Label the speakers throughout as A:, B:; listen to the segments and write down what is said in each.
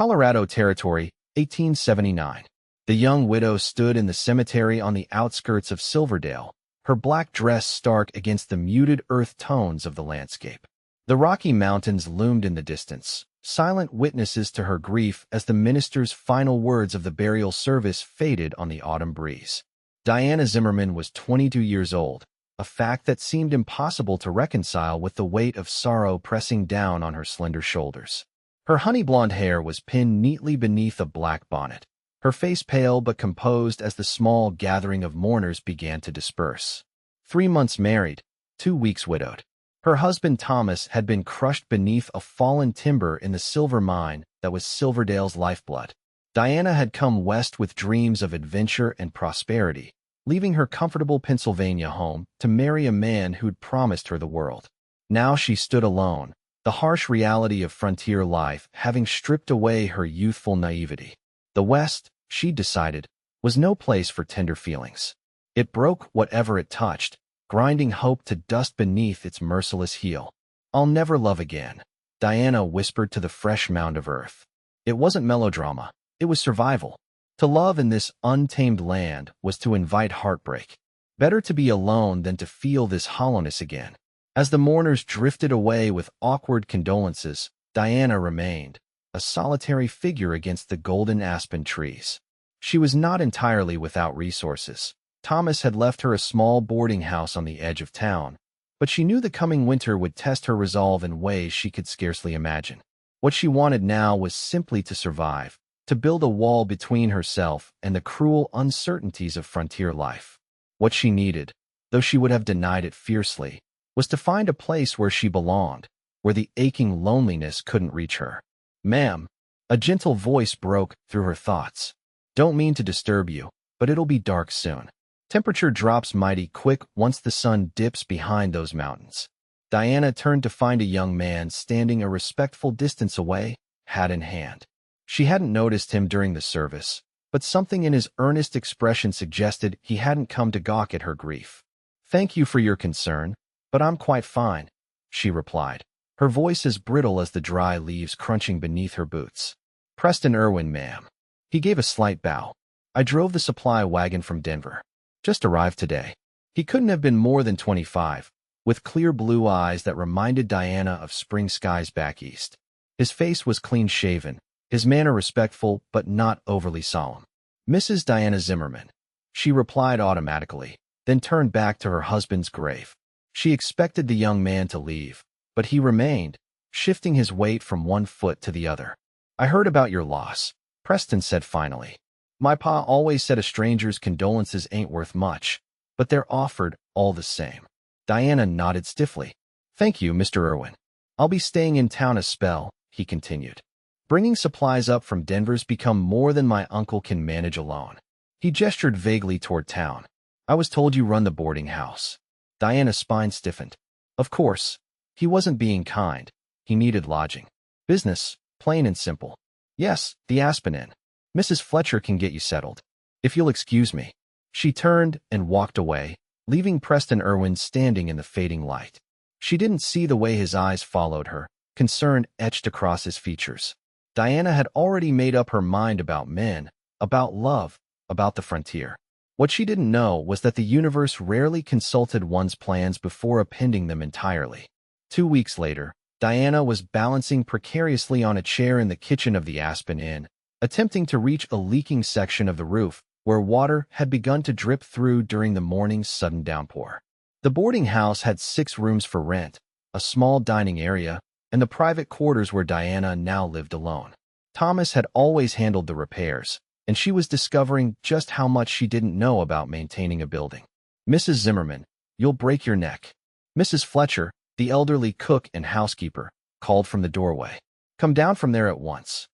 A: Colorado Territory, 1879. The young widow stood in the cemetery on the outskirts of Silverdale, her black dress stark against the muted earth tones of the landscape. The Rocky Mountains loomed in the distance, silent witnesses to her grief as the minister's final words of the burial service faded on the autumn breeze. Diana Zimmerman was 22 years old, a fact that seemed impossible to reconcile with the weight of sorrow pressing down on her slender shoulders. Her honey-blonde hair was pinned neatly beneath a black bonnet, her face pale but composed as the small gathering of mourners began to disperse. 3 months married, 2 weeks widowed. Her husband Thomas had been crushed beneath a fallen timber in the silver mine that was Silverdale's lifeblood. Diana had come west with dreams of adventure and prosperity, leaving her comfortable Pennsylvania home to marry a man who'd promised her the world. Now she stood alone, the harsh reality of frontier life having stripped away her youthful naivety. The West, she decided, was no place for tender feelings. It broke whatever it touched, grinding hope to dust beneath its merciless heel. "I'll never love again," Diana whispered to the fresh mound of earth. It wasn't melodrama, it was survival. To love in this untamed land was to invite heartbreak. Better to be alone than to feel this hollowness again. As the mourners drifted away with awkward condolences, Diana remained, a solitary figure against the golden aspen trees. She was not entirely without resources. Thomas had left her a small boarding house on the edge of town, but she knew the coming winter would test her resolve in ways she could scarcely imagine. What she wanted now was simply to survive, to build a wall between herself and the cruel uncertainties of frontier life. What she needed, though she would have denied it fiercely, was to find a place where she belonged, where the aching loneliness couldn't reach her. "Ma'am," a gentle voice broke through her thoughts. "Don't mean to disturb you, but it'll be dark soon. Temperature drops mighty quick once the sun dips behind those mountains." Diana turned to find a young man standing a respectful distance away, hat in hand. She hadn't noticed him during the service, but something in his earnest expression suggested he hadn't come to gawk at her grief. "Thank you for your concern, but I'm quite fine," she replied, her voice as brittle as the dry leaves crunching beneath her boots. "Preston Irwin, ma'am." He gave a slight bow. "I drove the supply wagon from Denver. Just arrived today." He couldn't have been more than 25, with clear blue eyes that reminded Diana of spring skies back east. His face was clean-shaven, his manner respectful but not overly solemn. "Mrs. Diana Zimmerman," she replied automatically, then turned back to her husband's grave. She expected the young man to leave, but he remained, shifting his weight from one foot to the other. "I heard about your loss," Preston said finally. "My pa always said a stranger's condolences ain't worth much, but they're offered all the same." Diana nodded stiffly. "Thank you, Mr. Irwin. I'll be staying in town a spell," he continued. "Bringing supplies up from Denver's become more than my uncle can manage alone." He gestured vaguely toward town. "I was told you run the boarding house." Diana's spine stiffened. Of course. He wasn't being kind. He needed lodging. "Business, plain and simple." "Yes, the Aspen Inn. Mrs. Fletcher can get you settled. If you'll excuse me." She turned and walked away, leaving Preston Irwin standing in the fading light. She didn't see the way his eyes followed her, concern etched across his features. Diana had already made up her mind about men, about love, about the frontier. What she didn't know was that the universe rarely consulted one's plans before appending them entirely. 2 weeks later, Diana was balancing precariously on a chair in the kitchen of the Aspen Inn, attempting to reach a leaking section of the roof where water had begun to drip through during the morning's sudden downpour. The boarding house had 6 rooms for rent, a small dining area, and the private quarters where Diana now lived alone. Thomas had always handled the repairs, and she was discovering just how much she didn't know about maintaining a building. "Mrs. Zimmerman, you'll break your neck." Mrs. Fletcher, the elderly cook and housekeeper, called from the doorway. "Come down from there at once."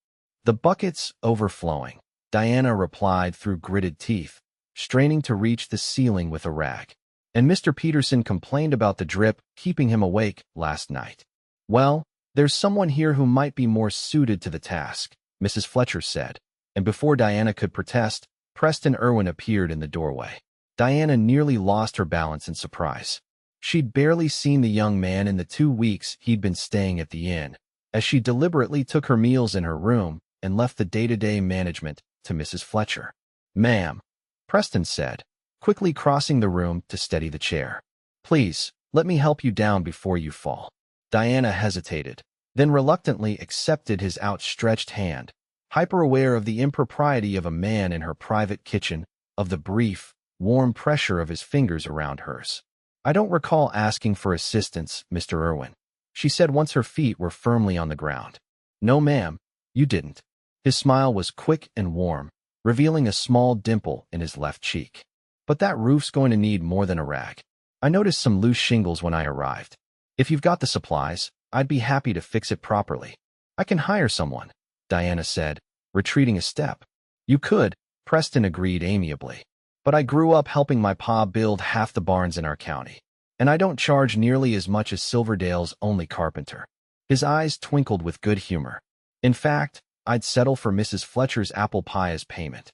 A: "The bucket's overflowing," Diana replied through gritted teeth, straining to reach the ceiling with a rag. "And Mr. Peterson complained about the drip keeping him awake last night." "Well, there's someone here who might be more suited to the task," Mrs. Fletcher said, and before Diana could protest, Preston Irwin appeared in the doorway. Diana nearly lost her balance in surprise. She'd barely seen the young man in the 2 weeks he'd been staying at the inn. As she deliberately took her meals in her room, and left the day-to-day management to Mrs. Fletcher. "Ma'am," Preston said, quickly crossing the room to steady the chair. "Please, let me help you down before you fall." Diana hesitated, then reluctantly accepted his outstretched hand, hyper-aware of the impropriety of a man in her private kitchen, of the brief, warm pressure of his fingers around hers. "I don't recall asking for assistance, Mr. Irwin," she said once her feet were firmly on the ground. "No, ma'am, you didn't." His smile was quick and warm, revealing a small dimple in his left cheek. "But that roof's going to need more than a rag. I noticed some loose shingles when I arrived. If you've got the supplies, I'd be happy to fix it properly." "I can hire someone," Diana said, retreating a step. "You could," Preston agreed amiably. "But I grew up helping my pa build half the barns in our county, and I don't charge nearly as much as Silverdale's only carpenter." His eyes twinkled with good humor. "In fact, I'd settle for Mrs. Fletcher's apple pie as payment."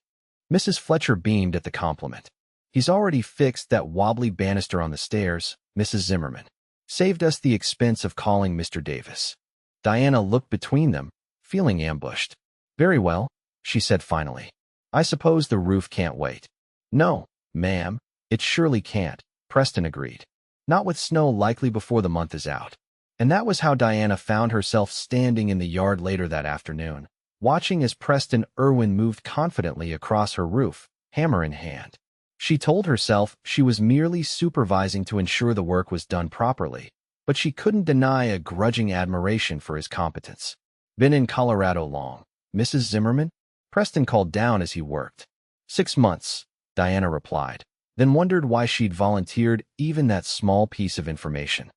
A: Mrs. Fletcher beamed at the compliment. "He's already fixed that wobbly banister on the stairs, Mrs. Zimmerman. Saved us the expense of calling Mr. Davis." Diana looked between them, feeling ambushed. "Very well," she said finally. "I suppose the roof can't wait." "No, ma'am, it surely can't," Preston agreed. "Not with snow likely before the month is out." And that was how Diana found herself standing in the yard later that afternoon, watching as Preston Irwin moved confidently across her roof, hammer in hand. She told herself she was merely supervising to ensure the work was done properly, but she couldn't deny a grudging admiration for his competence. "Been in Colorado long, Mrs. Zimmerman?" Preston called down as he worked. 6 months, Diana replied, then wondered why she'd volunteered even that small piece of information.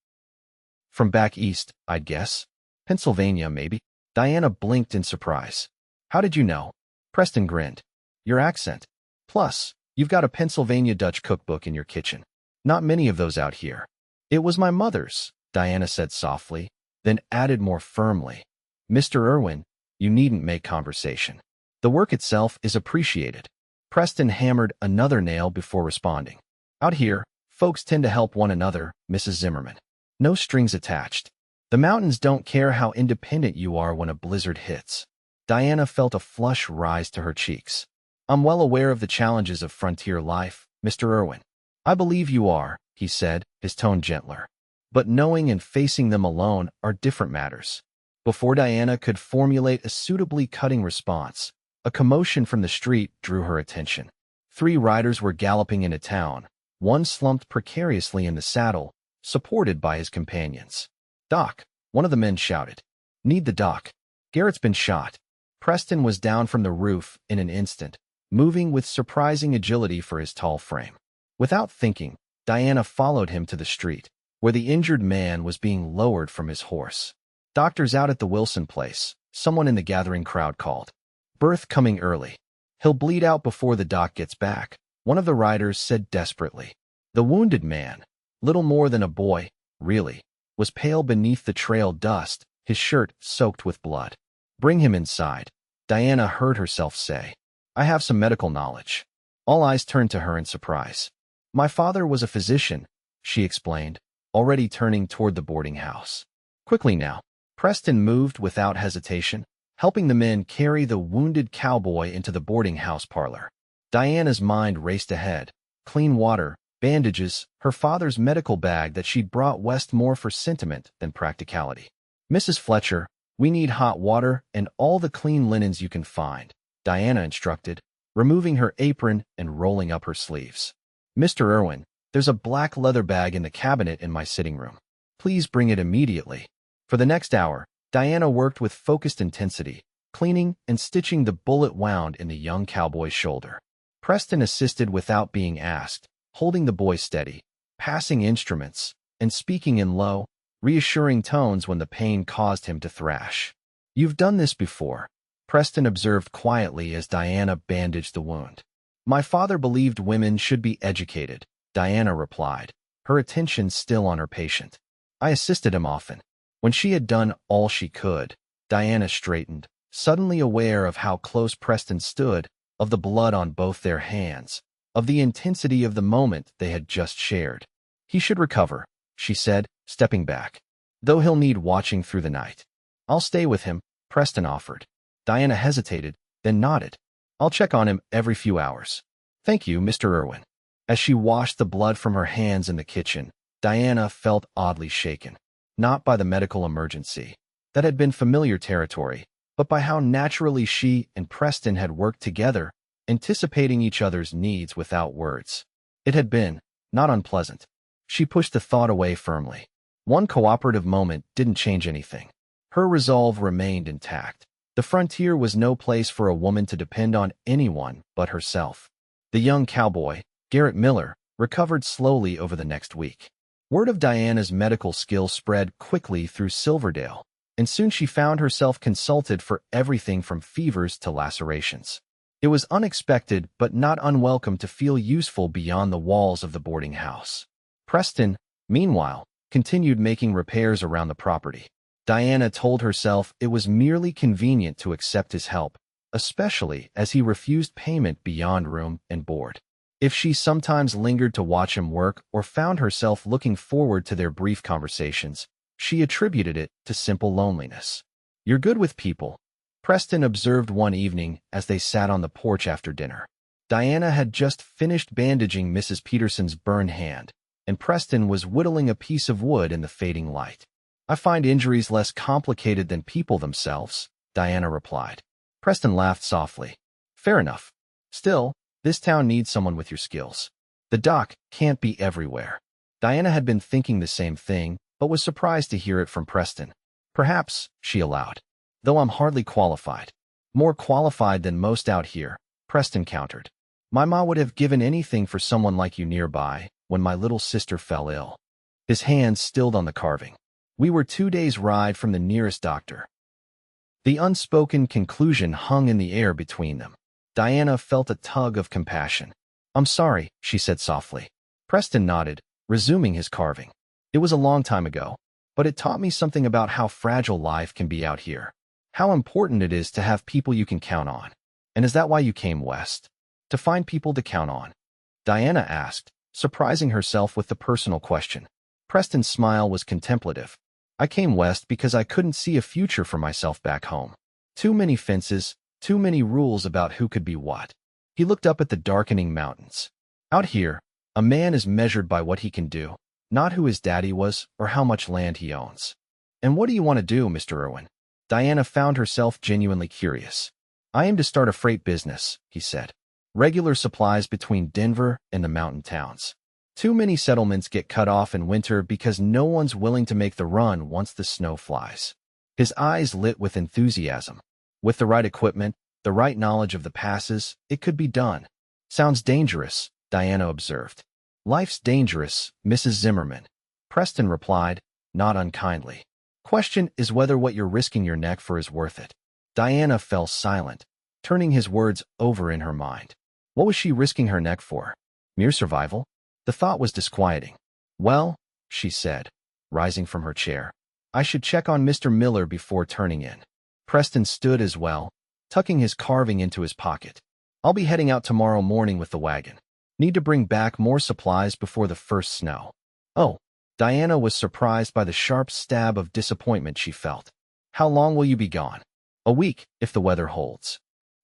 A: "From back east, I'd guess. Pennsylvania, maybe." Diana blinked in surprise. "How did you know?" Preston grinned. "Your accent. Plus, you've got a Pennsylvania Dutch cookbook in your kitchen. Not many of those out here." "It was my mother's," Diana said softly, then added more firmly. "Mr. Irwin, you needn't make conversation. The work itself is appreciated." Preston hammered another nail before responding. "Out here, folks tend to help one another, Mrs. Zimmerman. No strings attached. The mountains don't care how independent you are when a blizzard hits." Diana felt a flush rise to her cheeks. "I'm well aware of the challenges of frontier life, Mr. Irwin." "I believe you are," he said, his tone gentler. "But knowing and facing them alone are different matters." Before Diana could formulate a suitably cutting response, a commotion from the street drew her attention. 3 riders were galloping into town, one slumped precariously in the saddle, supported by his companions. "Doc," one of the men shouted. "Need the doc. Garrett's been shot." Preston was down from the roof in an instant, moving with surprising agility for his tall frame. Without thinking, Diana followed him to the street, where the injured man was being lowered from his horse. "Doctor's out at the Wilson place," someone in the gathering crowd called. "Birth coming early. He'll bleed out before the doc gets back," one of the riders said desperately. The wounded man, little more than a boy, really, was pale beneath the trail dust, his shirt soaked with blood. "Bring him inside," Diana heard herself say. "I have some medical knowledge." All eyes turned to her in surprise. "My father was a physician," she explained, already turning toward the boarding house. Quickly now, Preston moved without hesitation, helping the men carry the wounded cowboy into the boarding house parlor. Diana's mind raced ahead. Clean water, bandages, her father's medical bag that she'd brought west more for sentiment than practicality. "Mrs. Fletcher, we need hot water and all the clean linens you can find," Diana instructed, removing her apron and rolling up her sleeves. "Mr. Irwin, there's a black leather bag in the cabinet in my sitting room. Please bring it immediately." For the next hour, Diana worked with focused intensity, cleaning and stitching the bullet wound in the young cowboy's shoulder. Preston assisted without being asked, holding the boy steady, passing instruments, and speaking in low, reassuring tones when the pain caused him to thrash. "You've done this before," Preston observed quietly as Diana bandaged the wound. "My father believed women should be educated," Diana replied, her attention still on her patient. "I assisted him often." When she had done all she could, Diana straightened, suddenly aware of how close Preston stood, of the blood on both their hands, of the intensity of the moment they had just shared. "He should recover," she said, stepping back, "though he'll need watching through the night." "I'll stay with him," Preston offered. Diana hesitated, then nodded. I'll check on him every few hours. Thank you, Mr. Irwin. As she washed the blood from her hands in the kitchen, Diana felt oddly shaken. Not by the medical emergency. That had been familiar territory, but by how naturally she and Preston had worked together, anticipating each other's needs without words. It had been, not unpleasant. She pushed the thought away firmly. One cooperative moment didn't change anything. Her resolve remained intact. The frontier was no place for a woman to depend on anyone but herself. The young cowboy, Garrett Miller, recovered slowly over the next week. Word of Diana's medical skill spread quickly through Silverdale, and soon she found herself consulted for everything from fevers to lacerations. It was unexpected but not unwelcome to feel useful beyond the walls of the boarding house. Preston, meanwhile, continued making repairs around the property. Diana told herself it was merely convenient to accept his help, especially as he refused payment beyond room and board. If she sometimes lingered to watch him work or found herself looking forward to their brief conversations, she attributed it to simple loneliness. "You're good with people," Preston observed one evening as they sat on the porch after dinner. Diana had just finished bandaging Mrs. Peterson's burned hand, and Preston was whittling a piece of wood in the fading light. "I find injuries less complicated than people themselves," Diana replied. Preston laughed softly. "Fair enough. Still, this town needs someone with your skills. The doc can't be everywhere." Diana had been thinking the same thing, but was surprised to hear it from Preston. "Perhaps," she allowed, "though I'm hardly qualified." "More qualified than most out here," Preston countered. "My ma would have given anything for someone like you nearby when my little sister fell ill." His hands stilled on the carving. "We were 2 days' ride from the nearest doctor." The unspoken conclusion hung in the air between them. Diana felt a tug of compassion. "I'm sorry," she said softly. Preston nodded, resuming his carving. "It was a long time ago, but it taught me something about how fragile life can be out here. How important it is to have people you can count on. And is that why you came west? To find people to count on?" Diana asked, surprising herself with the personal question. Preston's smile was contemplative. "I came west because I couldn't see a future for myself back home. Too many fences, too many rules about who could be what." He looked up at the darkening mountains. "Out here, a man is measured by what he can do, not who his daddy was or how much land he owns." "And what do you want to do, Mr. Irwin?" Diana found herself genuinely curious. "I aim to start a freight business," he said. "Regular supplies between Denver and the mountain towns. Too many settlements get cut off in winter because no one's willing to make the run once the snow flies." His eyes lit with enthusiasm. "With the right equipment, the right knowledge of the passes, it could be done." "Sounds dangerous," Diana observed. "Life's dangerous, Mrs. Zimmerman," Preston replied, not unkindly. "Question is whether what you're risking your neck for is worth it." Diana fell silent, turning his words over in her mind. What was she risking her neck for? Mere survival? The thought was disquieting. "Well," she said, rising from her chair, "I should check on Mr. Miller before turning in." Preston stood as well, tucking his carving into his pocket. "I'll be heading out tomorrow morning with the wagon. Need to bring back more supplies before the first snow." "Oh." Diana was surprised by the sharp stab of disappointment she felt. "How long will you be gone?" "A week, if the weather holds."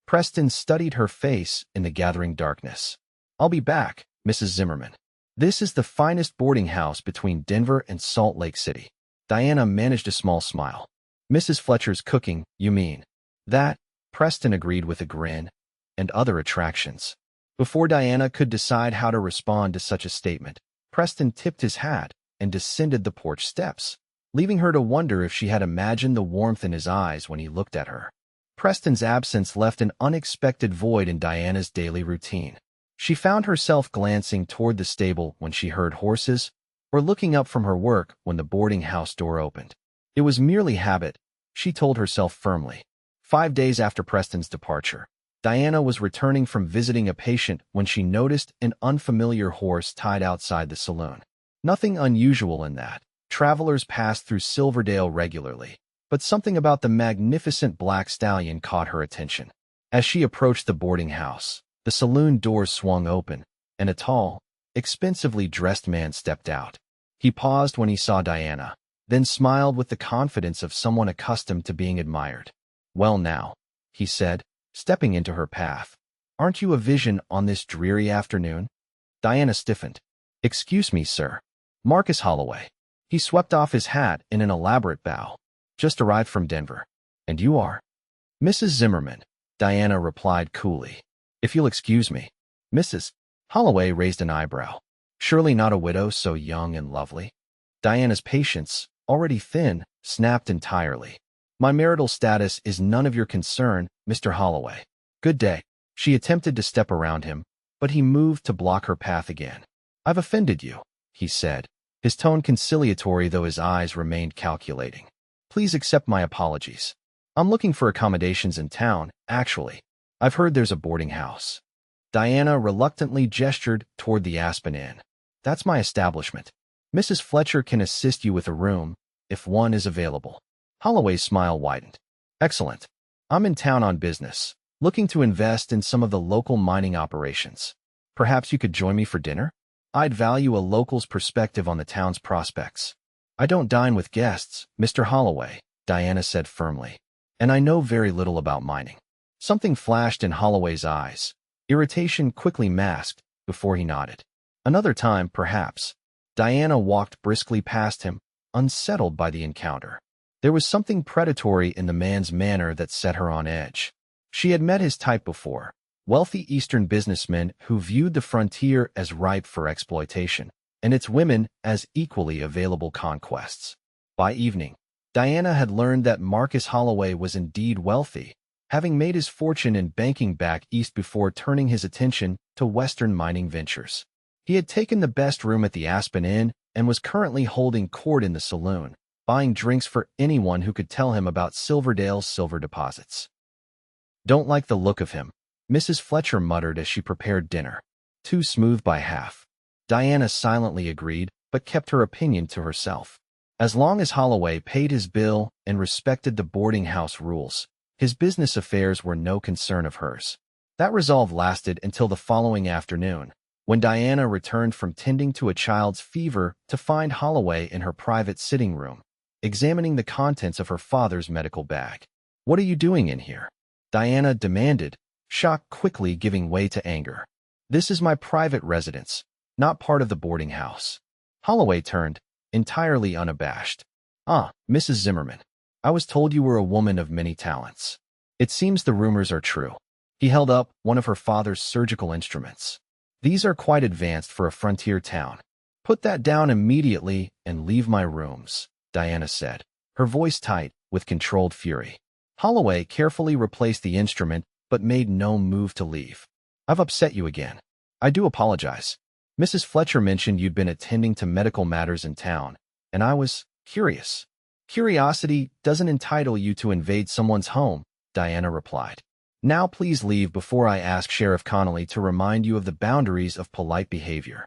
A: Preston studied her face in the gathering darkness. "I'll be back, Mrs. Zimmerman. This is the finest boarding house between Denver and Salt Lake City." Diana managed a small smile. "Mrs. Fletcher's cooking, you mean?" "That," Preston agreed with a grin, "and other attractions." Before Diana could decide how to respond to such a statement, Preston tipped his hat and descended the porch steps, leaving her to wonder if she had imagined the warmth in his eyes when he looked at her. Preston's absence left an unexpected void in Diana's daily routine. She found herself glancing toward the stable when she heard horses, or looking up from her work when the boarding house door opened. It was merely habit, she told herself firmly. 5 days after Preston's departure, Diana was returning from visiting a patient when she noticed an unfamiliar horse tied outside the saloon. Nothing unusual in that. Travelers passed through Silverdale regularly, but something about the magnificent black stallion caught her attention. As she approached the boarding house, the saloon doors swung open, and a tall, expensively dressed man stepped out. He paused when he saw Diana, then smiled with the confidence of someone accustomed to being admired. "Well now, he said, stepping into her path. Aren't you a vision on this dreary afternoon? Diana stiffened. Excuse me, sir. Marcus Holloway. He swept off his hat in an elaborate bow. Just arrived from Denver. And you are? Mrs. Zimmerman, Diana replied coolly. If you'll excuse me. Mrs. Holloway raised an eyebrow. Surely not a widow so young and lovely. Diana's patience, already thin, snapped entirely. My marital status is none of your concern, Mr. Holloway. Good day. She attempted to step around him, but he moved to block her path again. I've offended you, he said, his tone conciliatory though his eyes remained calculating. Please accept my apologies. I'm looking for accommodations in town, actually. I've heard there's a boarding house. Diana reluctantly gestured toward the Aspen Inn. That's my establishment. Mrs. Fletcher can assist you with a room, if one is available. Holloway's smile widened. Excellent. I'm in town on business, looking to invest in some of the local mining operations. Perhaps you could join me for dinner? I'd value a local's perspective on the town's prospects. I don't dine with guests, Mr. Holloway, Diana said firmly. And I know very little about mining. Something flashed in Holloway's eyes. Irritation quickly masked before he nodded. Another time, perhaps. Diana walked briskly past him, unsettled by the encounter. There was something predatory in the man's manner that set her on edge. She had met his type before, wealthy Eastern businessmen who viewed the frontier as ripe for exploitation, and its women as equally available conquests. By evening, Diana had learned that Marcus Holloway was indeed wealthy, having made his fortune in banking back east before turning his attention to Western mining ventures. He had taken the best room at the Aspen Inn and was currently holding court in the saloon, buying drinks for anyone who could tell him about Silverdale's silver deposits. Don't like the look of him, Mrs. Fletcher muttered as she prepared dinner. Too smooth by half. Diana silently agreed, but kept her opinion to herself. As long as Holloway paid his bill and respected the boarding house rules, his business affairs were no concern of hers. That resolve lasted until the following afternoon, when Diana returned from tending to a child's fever to find Holloway in her private sitting room, examining the contents of her father's medical bag. What are you doing in here? Diana demanded, shock quickly giving way to anger. This is my private residence, not part of the boarding house. Holloway turned, entirely unabashed. Ah, Mrs. Zimmerman. I was told you were a woman of many talents. It seems the rumors are true. He held up one of her father's surgical instruments. These are quite advanced for a frontier town. Put that down immediately and leave my rooms, Diana said, her voice tight with controlled fury. Holloway carefully replaced the instrument but made no move to leave. I've upset you again. I do apologize. Mrs. Fletcher mentioned you'd been attending to medical matters in town, and I was curious. Curiosity doesn't entitle you to invade someone's home, Diana replied. Now please leave before I ask Sheriff Connolly to remind you of the boundaries of polite behavior.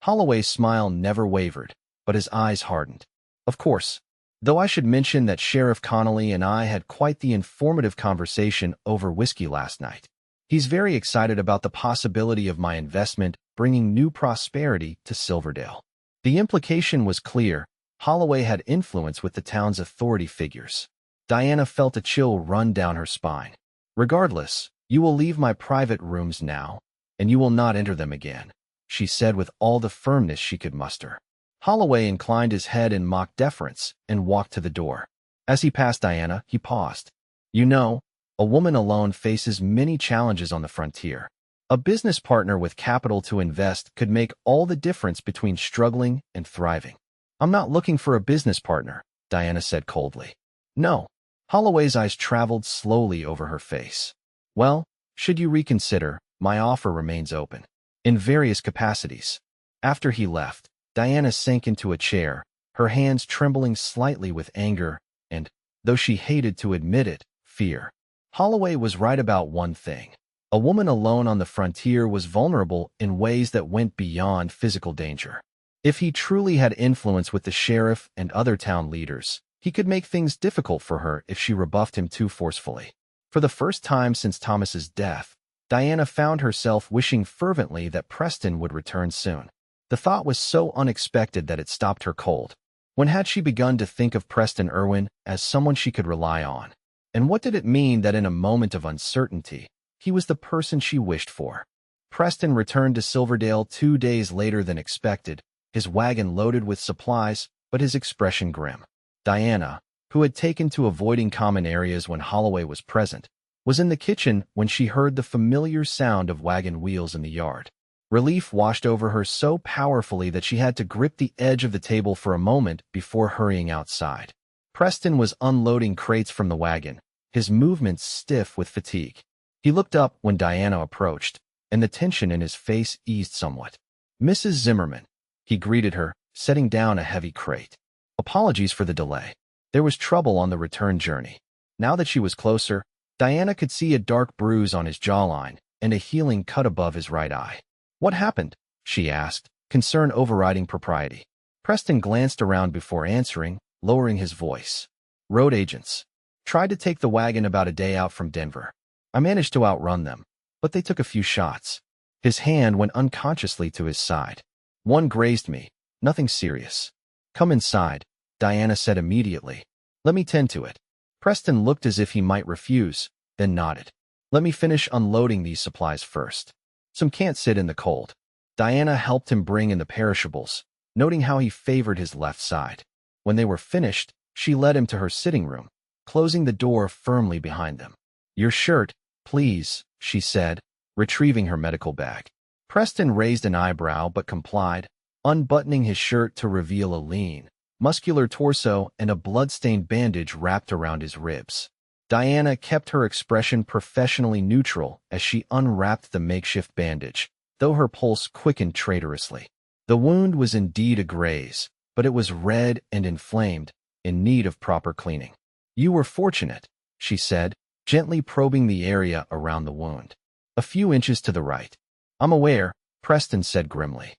A: Holloway's smile never wavered, but his eyes hardened. Of course, though I should mention that Sheriff Connolly and I had quite the informative conversation over whiskey last night. He's very excited about the possibility of my investment bringing new prosperity to Silverdale. The implication was clear. Holloway had influence with the town's authority figures. Diana felt a chill run down her spine. Regardless, you will leave my private rooms now, and you will not enter them again, she said with all the firmness she could muster. Holloway inclined his head in mock deference and walked to the door. As he passed Diana, he paused. You know, a woman alone faces many challenges on the frontier. A business partner with capital to invest could make all the difference between struggling and thriving. I'm not looking for a business partner, Diana said coldly. No. Holloway's eyes traveled slowly over her face. Well, should you reconsider, my offer remains open. In various capacities. After he left, Diana sank into a chair, her hands trembling slightly with anger and, though she hated to admit it, fear. Holloway was right about one thing. A woman alone on the frontier was vulnerable in ways that went beyond physical danger. If he truly had influence with the sheriff and other town leaders, he could make things difficult for her if she rebuffed him too forcefully. For the first time since Thomas's death, Diana found herself wishing fervently that Preston would return soon. The thought was so unexpected that it stopped her cold. When had she begun to think of Preston Irwin as someone she could rely on? And what did it mean that in a moment of uncertainty, he was the person she wished for? Preston returned to Silverdale 2 days later than expected, his wagon loaded with supplies, but his expression grim. Diana, who had taken to avoiding common areas when Holloway was present, was in the kitchen when she heard the familiar sound of wagon wheels in the yard. Relief washed over her so powerfully that she had to grip the edge of the table for a moment before hurrying outside. Preston was unloading crates from the wagon, his movements stiff with fatigue. He looked up when Diana approached, and the tension in his face eased somewhat. "Mrs. Zimmerman," he greeted her, setting down a heavy crate. "Apologies for the delay. There was trouble on the return journey." Now that she was closer, Diana could see a dark bruise on his jawline and a healing cut above his right eye. "What happened?" she asked, concern overriding propriety. Preston glanced around before answering, lowering his voice. "Road agents. Tried to take the wagon about a day out from Denver. I managed to outrun them, but they took a few shots." His hand went unconsciously to his side. "One grazed me. Nothing serious." "Come inside," Diana said immediately. "Let me tend to it." Preston looked as if he might refuse, then nodded. "Let me finish unloading these supplies first. Some can't sit in the cold." Diana helped him bring in the perishables, noting how he favored his left side. When they were finished, she led him to her sitting room, closing the door firmly behind them. "Your shirt, please," she said, retrieving her medical bag. Preston raised an eyebrow but complied, unbuttoning his shirt to reveal a lean, muscular torso and a blood-stained bandage wrapped around his ribs. Diana kept her expression professionally neutral as she unwrapped the makeshift bandage, though her pulse quickened traitorously. The wound was indeed a graze, but it was red and inflamed, in need of proper cleaning. "You were fortunate," she said, gently probing the area around the wound. "A few inches to the right." "I'm aware," Preston said grimly.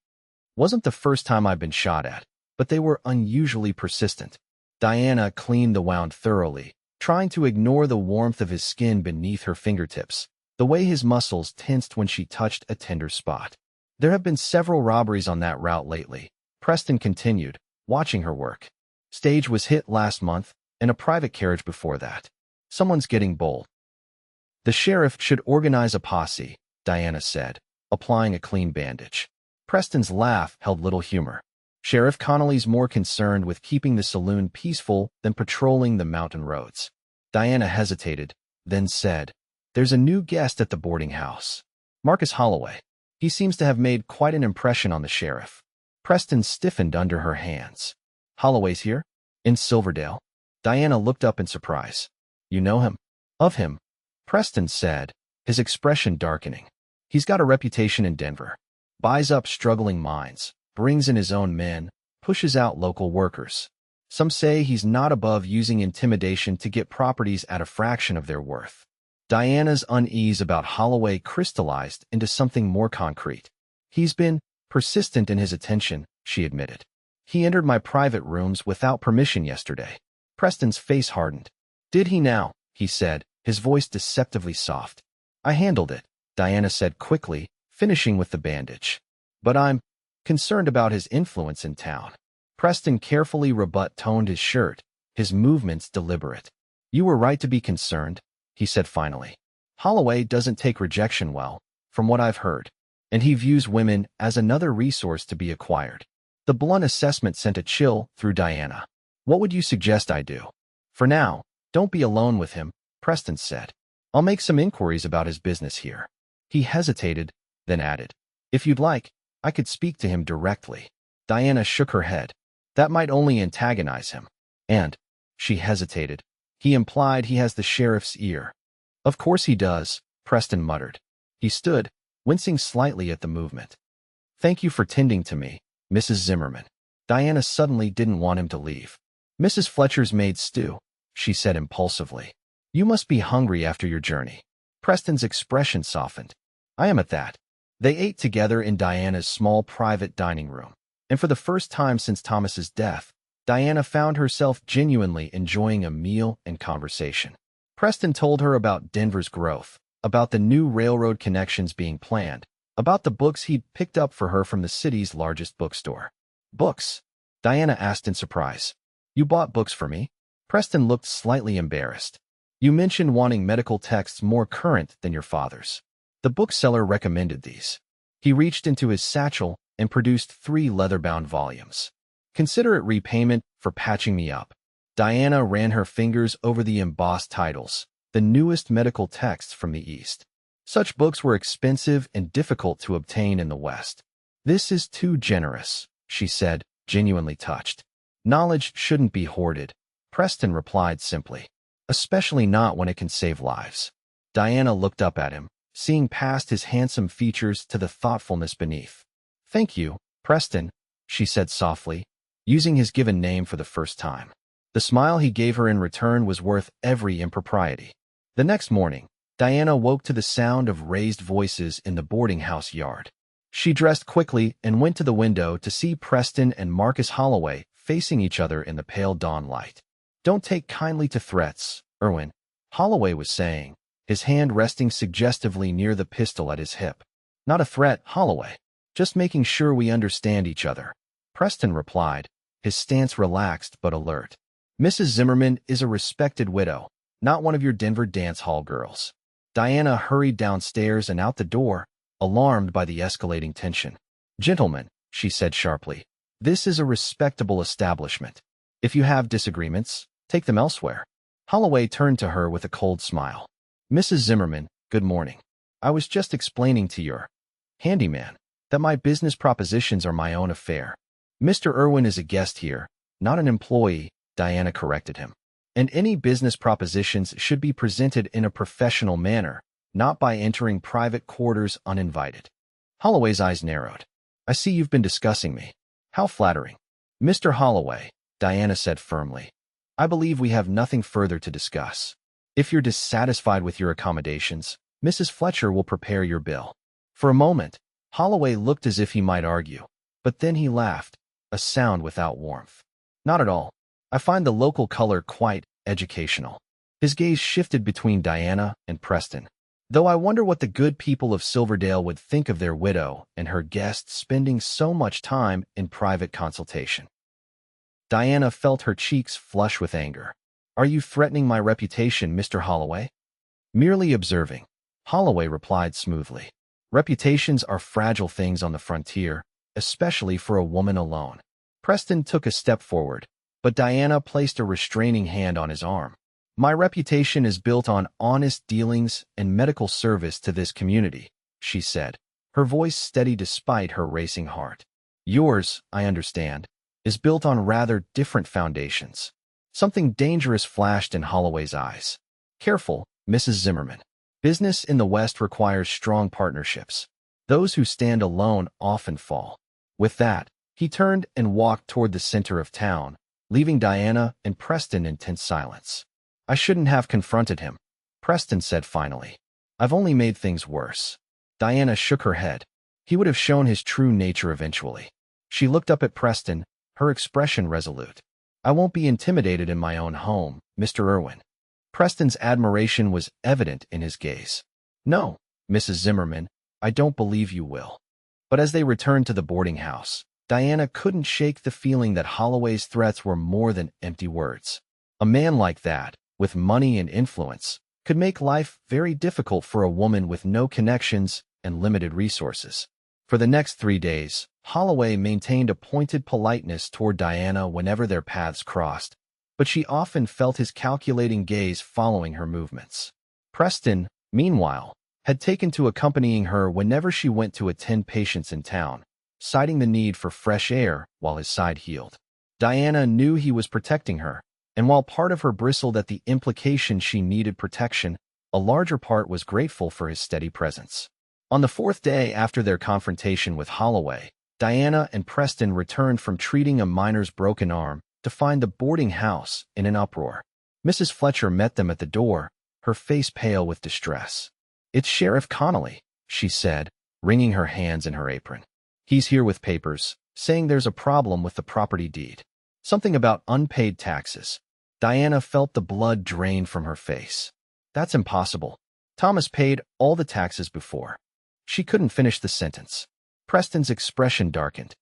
A: "Wasn't the first time I've been shot at, but they were unusually persistent." Diana cleaned the wound thoroughly, trying to ignore the warmth of his skin beneath her fingertips, the way his muscles tensed when she touched a tender spot. "There have been several robberies on that route lately," Preston continued, watching her work. "Stage was hit last month, and a private carriage before that. Someone's getting bold." "The sheriff should organize a posse," Diana said, applying a clean bandage. Preston's laugh held little humor. "Sheriff Connolly's more concerned with keeping the saloon peaceful than patrolling the mountain roads." Diana hesitated, then said, "There's a new guest at the boarding house. Marcus Holloway. He seems to have made quite an impression on the sheriff." Preston stiffened under her hands. "Holloway's here? In Silverdale?" Diana looked up in surprise. "You know him?" "Of him," Preston said, his expression darkening. "He's got a reputation in Denver. Buys up struggling mines, brings in his own men, pushes out local workers. Some say he's not above using intimidation to get properties at a fraction of their worth." Diana's unease about Holloway crystallized into something more concrete. "He's been persistent in his attention," she admitted. "He entered my private rooms without permission yesterday." Preston's face hardened. "Did he now?" he said, his voice deceptively soft. "I handled it," Diana said quickly, finishing with the bandage. "But I'm concerned about his influence in town." Preston carefully toned his shirt, his movements deliberate. "You were right to be concerned," he said finally. "Holloway doesn't take rejection well, from what I've heard, and he views women as another resource to be acquired." The blunt assessment sent a chill through Diana. "What would you suggest I do?" "For now, don't be alone with him," Preston said. "I'll make some inquiries about his business here." He hesitated, then added, "If you'd like, I could speak to him directly." Diana shook her head. "That might only antagonize him. And," she hesitated, "he implied he has the sheriff's ear." "Of course he does," Preston muttered. He stood, wincing slightly at the movement. "Thank you for tending to me, Mrs. Zimmerman." Diana suddenly didn't want him to leave. "Mrs. Fletcher's made stew," she said impulsively. "You must be hungry after your journey." Preston's expression softened. "I am at that." They ate together in Diana's small private dining room, and for the first time since Thomas's death, Diana found herself genuinely enjoying a meal and conversation. Preston told her about Denver's growth, about the new railroad connections being planned, about the books he'd picked up for her from the city's largest bookstore. "Books?" Diana asked in surprise. "You bought books for me?" Preston looked slightly embarrassed. You mentioned wanting medical texts more current than your father's. The bookseller recommended these. He reached into his satchel and produced 3 leather-bound volumes. Consider it repayment for patching me up. Diana ran her fingers over the embossed titles, the newest medical texts from the East. Such books were expensive and difficult to obtain in the West. This is too generous, she said, genuinely touched. Knowledge shouldn't be hoarded, Preston replied simply. Especially not when it can save lives. Diana looked up at him, seeing past his handsome features to the thoughtfulness beneath. Thank you, Preston, she said softly, using his given name for the first time. The smile he gave her in return was worth every impropriety. The next morning, Diana woke to the sound of raised voices in the boarding house yard. She dressed quickly and went to the window to see Preston and Marcus Holloway facing each other in the pale dawn light. Don't take kindly to threats, Irwin, Holloway was saying, his hand resting suggestively near the pistol at his hip. Not a threat, Holloway. Just making sure we understand each other. Preston replied, his stance relaxed but alert. Mrs. Zimmerman is a respected widow, not one of your Denver dance hall girls. Diana hurried downstairs and out the door, alarmed by the escalating tension. Gentlemen, she said sharply, this is a respectable establishment. If you have disagreements, take them elsewhere. Holloway turned to her with a cold smile. Mrs. Zimmerman, good morning. I was just explaining to your handyman that my business propositions are my own affair. Mr. Irwin is a guest here, not an employee, Diana corrected him. And any business propositions should be presented in a professional manner, not by entering private quarters uninvited. Holloway's eyes narrowed. I see you've been discussing me. How flattering. Mr. Holloway, Diana said firmly. I believe we have nothing further to discuss. If you're dissatisfied with your accommodations, Mrs. Fletcher will prepare your bill. For a moment, Holloway looked as if he might argue, but then he laughed, a sound without warmth. Not at all. I find the local color quite educational. His gaze shifted between Diana and Preston. Though I wonder what the good people of Silverdale would think of their widow and her guests spending so much time in private consultation. Diana felt her cheeks flush with anger. Are you threatening my reputation, Mr. Holloway? Merely observing, Holloway replied smoothly. Reputations are fragile things on the frontier, especially for a woman alone. Preston took a step forward, but Diana placed a restraining hand on his arm. My reputation is built on honest dealings and medical service to this community, she said, her voice steady despite her racing heart. Yours, I understand, is built on rather different foundations. Something dangerous flashed in Holloway's eyes. Careful, Mrs. Zimmerman. Business in the West requires strong partnerships. Those who stand alone often fall. With that, he turned and walked toward the center of town, leaving Diana and Preston in tense silence. I shouldn't have confronted him, Preston said finally. I've only made things worse. Diana shook her head. He would have shown his true nature eventually. She looked up at Preston, her expression resolute. I won't be intimidated in my own home, Mr. Irwin. Preston's admiration was evident in his gaze. No, Mrs. Zimmerman, I don't believe you will. But as they returned to the boarding house, Diana couldn't shake the feeling that Holloway's threats were more than empty words. A man like that, with money and influence, could make life very difficult for a woman with no connections and limited resources. For the next 3 days, Holloway maintained a pointed politeness toward Diana whenever their paths crossed, but she often felt his calculating gaze following her movements. Preston, meanwhile, had taken to accompanying her whenever she went to attend patients in town, citing the need for fresh air while his side healed. Diana knew he was protecting her, and while part of her bristled at the implication she needed protection, a larger part was grateful for his steady presence. On the 4th day after their confrontation with Holloway, Diana and Preston returned from treating a miner's broken arm to find the boarding house in an uproar. Mrs. Fletcher met them at the door, her face pale with distress. It's Sheriff Connolly, she said, wringing her hands in her apron. He's here with papers, saying there's a problem with the property deed. Something about unpaid taxes. Diana felt the blood drain from her face. That's impossible. Thomas paid all the taxes before. She couldn't finish the sentence. Preston's expression darkened.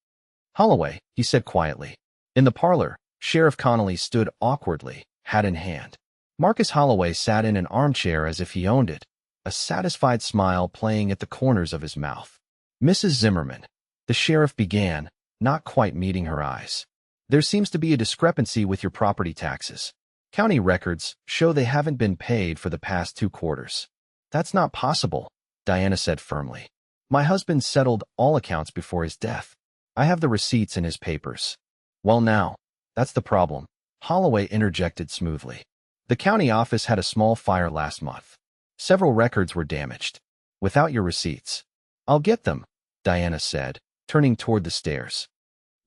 A: Holloway, he said quietly. In the parlor, Sheriff Connolly stood awkwardly, hat in hand. Marcus Holloway sat in an armchair as if he owned it, a satisfied smile playing at the corners of his mouth. Mrs. Zimmerman, the sheriff began, not quite meeting her eyes. There seems to be a discrepancy with your property taxes. County records show they haven't been paid for the past 2 quarters. That's not possible, Diana said firmly. My husband settled all accounts before his death. I have the receipts in his papers. Well now, that's the problem, Holloway interjected smoothly. The county office had a small fire last month. Several records were damaged. Without your receipts. I'll get them, Diana said, turning toward the stairs.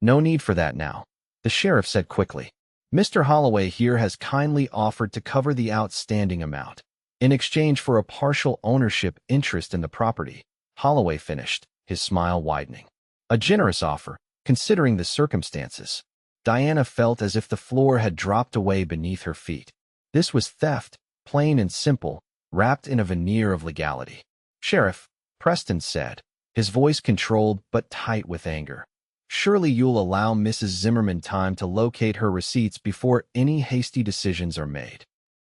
A: No need for that now, the sheriff said quickly. Mr. Holloway here has kindly offered to cover the outstanding amount. In exchange for a partial ownership interest in the property, Holloway finished, his smile widening. A generous offer, considering the circumstances. Diana felt as if the floor had dropped away beneath her feet. This was theft, plain and simple, wrapped in a veneer of legality. Sheriff, Preston said, his voice controlled but tight with anger. Surely you'll allow Mrs. Zimmerman time to locate her receipts before any hasty decisions are made.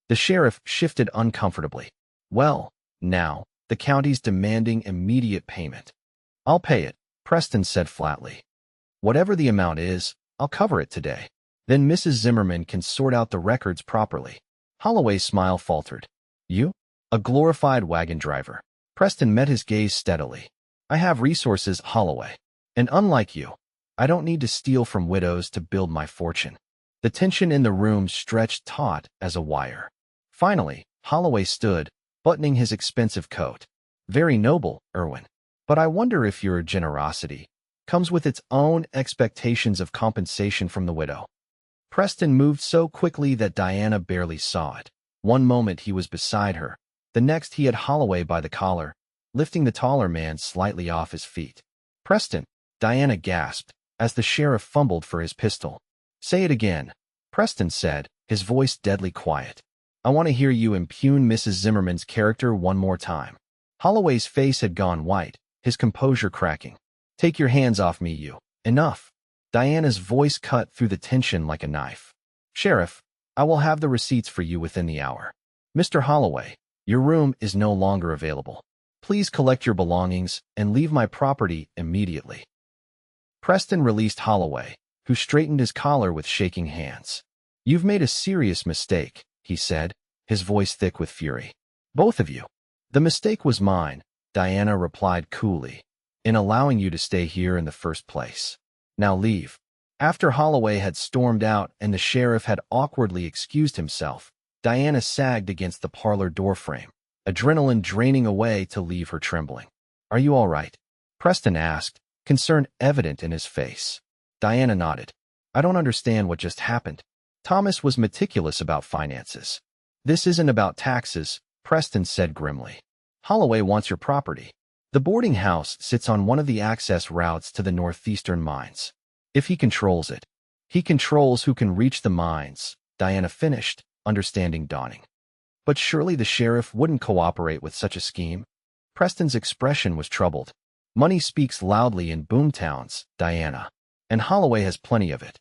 A: The sheriff shifted uncomfortably. Well, now, the county's demanding immediate payment. I'll pay it, Preston said flatly. Whatever the amount is, I'll cover it today. Then Mrs. Zimmerman can sort out the records properly. Holloway's smile faltered. You? A glorified wagon driver. Preston met his gaze steadily. I have resources, Holloway. And unlike you, I don't need to steal from widows to build my fortune. The tension in the room stretched taut as a wire. Finally, Holloway stood, buttoning his expensive coat. Very noble, Irwin. But I wonder if your generosity comes with its own expectations of compensation from the widow. Preston moved so quickly that Diana barely saw it. One moment he was beside her. The next he had Holloway by the collar, lifting the taller man slightly off his feet. Preston, Diana gasped, as the sheriff fumbled for his pistol. Say it again, Preston said, his voice deadly quiet. I want to hear you impugn Mrs. Zimmerman's character one more time. Holloway's face had gone white, his composure cracking. Take your hands off me, you. Enough. Diana's voice cut through the tension like a knife. Sheriff, I will have the receipts for you within the hour. Mr. Holloway, your room is no longer available. Please collect your belongings and leave my property immediately. Preston released Holloway, who straightened his collar with shaking hands. You've made a serious mistake, he said, his voice thick with fury. Both of you. The mistake was mine, Diana replied coolly, in allowing you to stay here in the first place. Now leave. After Holloway had stormed out and the sheriff had awkwardly excused himself, Diana sagged against the parlor doorframe, adrenaline draining away to leave her trembling. Are you all right? Preston asked, concern evident in his face. Diana nodded. I don't understand what just happened. Thomas was meticulous about finances. This isn't about taxes, Preston said grimly. Holloway wants your property. The boarding house sits on one of the access routes to the northeastern mines. If he controls it, he controls who can reach the mines, Diana finished, understanding dawning. But surely the sheriff wouldn't cooperate with such a scheme. Preston's expression was troubled. Money speaks loudly in boomtowns, Diana, and Holloway has plenty of it.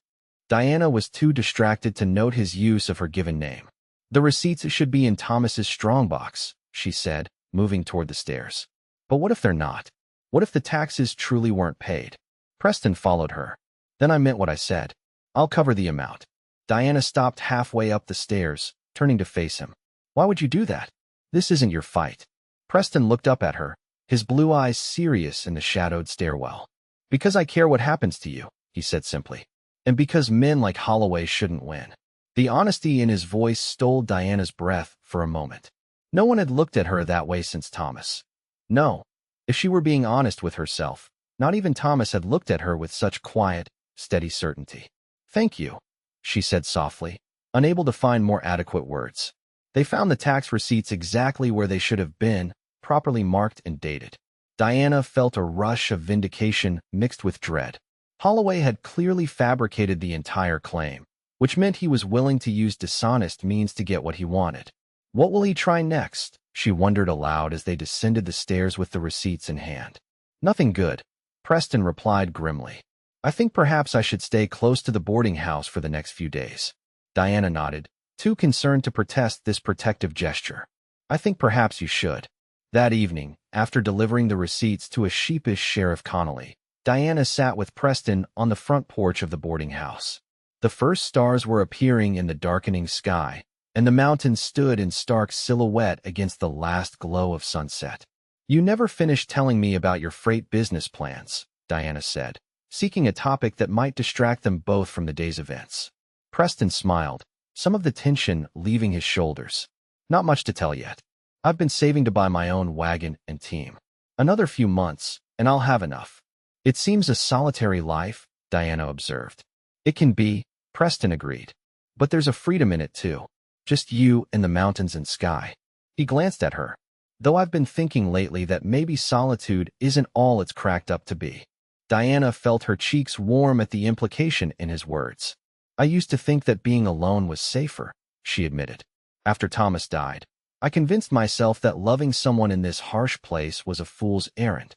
A: Diana was too distracted to note his use of her given name. The receipts should be in Thomas's strongbox, she said, moving toward the stairs. But what if they're not? What if the taxes truly weren't paid? Preston followed her. Then I meant what I said. I'll cover the amount. Diana stopped halfway up the stairs, turning to face him. Why would you do that? This isn't your fight. Preston looked up at her, his blue eyes serious in the shadowed stairwell. Because I care what happens to you, he said simply. And because men like Holloway shouldn't win. The honesty in his voice stole Diana's breath for a moment. No one had looked at her that way since Thomas. No, if she were being honest with herself, not even Thomas had looked at her with such quiet, steady certainty. Thank you, she said softly, unable to find more adequate words. They found the tax receipts exactly where they should have been, properly marked and dated. Diana felt a rush of vindication mixed with dread. Holloway had clearly fabricated the entire claim, which meant he was willing to use dishonest means to get what he wanted. What will he try next? She wondered aloud as they descended the stairs with the receipts in hand. Nothing good, Preston replied grimly. I think perhaps I should stay close to the boarding house for the next few days. Diana nodded, too concerned to protest this protective gesture. I think perhaps you should. That evening, after delivering the receipts to a sheepish Sheriff Connolly, Diana sat with Preston on the front porch of the boarding house. The first stars were appearing in the darkening sky, and the mountains stood in stark silhouette against the last glow of sunset. "You never finished telling me about your freight business plans," Diana said, seeking a topic that might distract them both from the day's events. Preston smiled, some of the tension leaving his shoulders. "Not much to tell yet. I've been saving to buy my own wagon and team. Another few months, and I'll have enough." "It seems a solitary life," Diana observed. "It can be," Preston agreed. "But there's a freedom in it too. Just you and the mountains and sky." He glanced at her. "Though I've been thinking lately that maybe solitude isn't all it's cracked up to be." Diana felt her cheeks warm at the implication in his words. "I used to think that being alone was safer," she admitted. "After Thomas died, I convinced myself that loving someone in this harsh place was a fool's errand.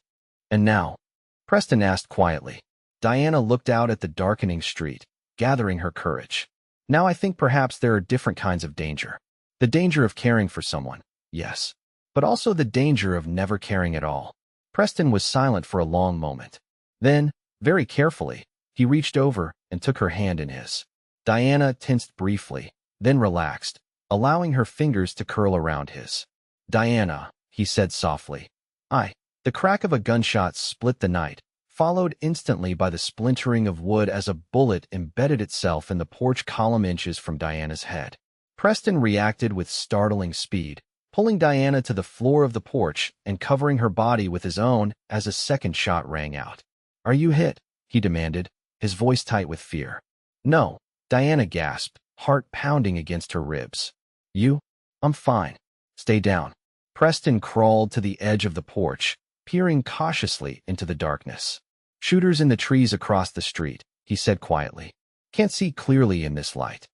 A: And now?" Preston asked quietly. Diana looked out at the darkening street, gathering her courage. "Now I think perhaps there are different kinds of danger. The danger of caring for someone, yes, but also the danger of never caring at all." Preston was silent for a long moment. Then, very carefully, he reached over and took her hand in his. Diana tensed briefly, then relaxed, allowing her fingers to curl around his. "Diana," he said softly. The crack of a gunshot split the night, followed instantly by the splintering of wood as a bullet embedded itself in the porch column inches from Diana's head. Preston reacted with startling speed, pulling Diana to the floor of the porch and covering her body with his own as a second shot rang out. "Are you hit?" he demanded, his voice tight with fear. "No," Diana gasped, heart pounding against her ribs. "You? I'm fine. Stay down." Preston crawled to the edge of the porch, peering cautiously into the darkness. "Shooters in the trees across the street," he said quietly. "Can't see clearly in this light."